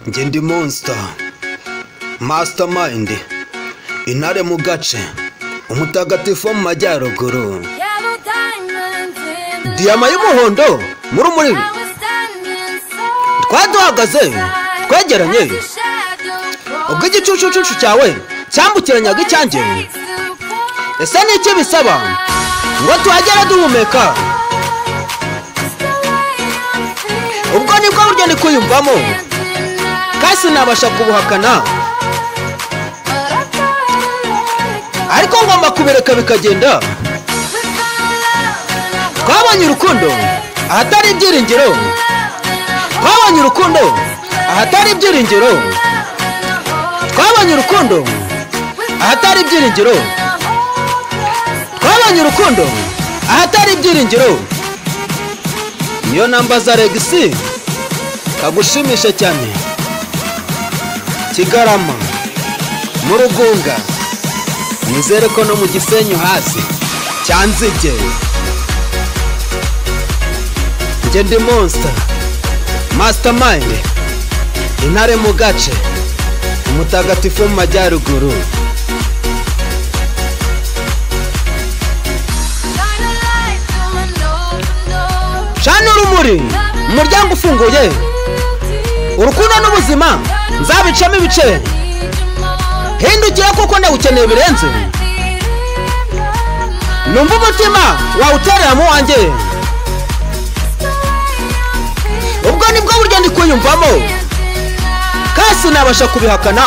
Njye ndi monster mastermind, intare mu gace, umutagatifu mu majyaruguru, diyama y'umuhondo muri muri twaduhagaze twegeranye, ubwo igicucucucu cyawe cyambukiranyaga icyanjye. Ese ni iki bisaba ngo tuhagera duhumeka? Ubwo nibwo buryo ndi kuyumvamo, kasi nabasha kubuhakana, ariko ngomba kubireka bikagenda. Twabonye urukundo ahatari ibyiringiro, twabonye urukundo ahatari ibyiringiro, twabonye urukundo ahatari ibyiringiro, twabonye urukundo ahatari ibyiringiro. Niyo namba za Regisi kagushimisha cyane, Kigarama mu Rugunga, nizere ko no mu Gisenyi hasi cyanzige. Njye ndi monster mastermind, intare mu gace, umutagatifu mu majyaruguru. Shana urumuri, umuryango ufunguye, urukundo n'ubuzima nzabicamo ibice. Hindukira kuko ndawukeneye birenze, numva umutima wawuterera mu wanjye. Ubwo nibwo buryo ndi kuyumvamo, kasi nabasha kubihakana,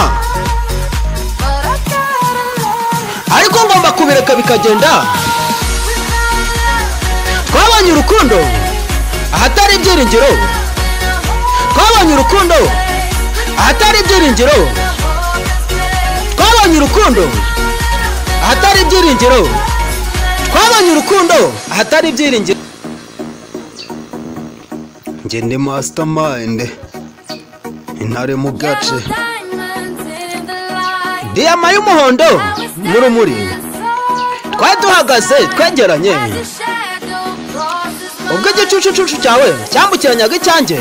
ariko ngomba kubireka bikagenda. Twabonye urukundo ahatari ibyiringiro, twabonye urukundo ahatari ibyiringiro, twabonye urukundo ahatari ibyiringiro, twabonye urukundo ahatari ibyiringiro. Njye ndi mastermind, intare mu gace, diyama y'umuhondo mu rumuri, twaduhagaze twegeranye, ubwo igicucucucu cyawe cyambukiranyaga icyanjye.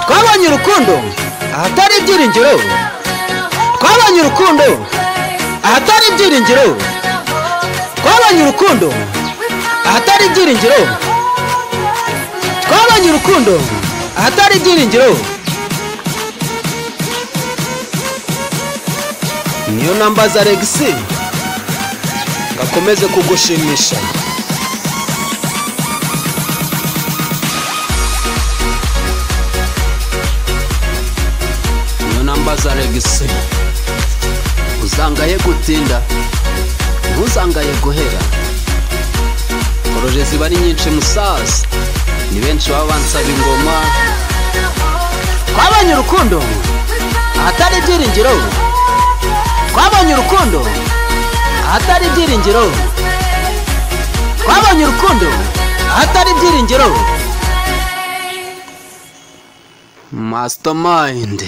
Twabonye urukundo ahatari ibyiringiro, twabonye urukundo ahatari ibyiringiro, twabonye urukundo ahatari ibyiringiro, twabonye urukundo ahatari ibyiringiro. Niyo namba za Regisi gakomeze kugushimisha. Niyo namba za Regisi, uzangaye gutinda ntuzangaye guhera. Poroje ziba ari nyinshi musaza, ni benshi baba bansaba ingoma. Twabonye urukundo ahatari ibyiringiro, twabonye urukundo ahatari ibyiringiro, twabonye urukundo ahatari ibyiringiro. Mastermind.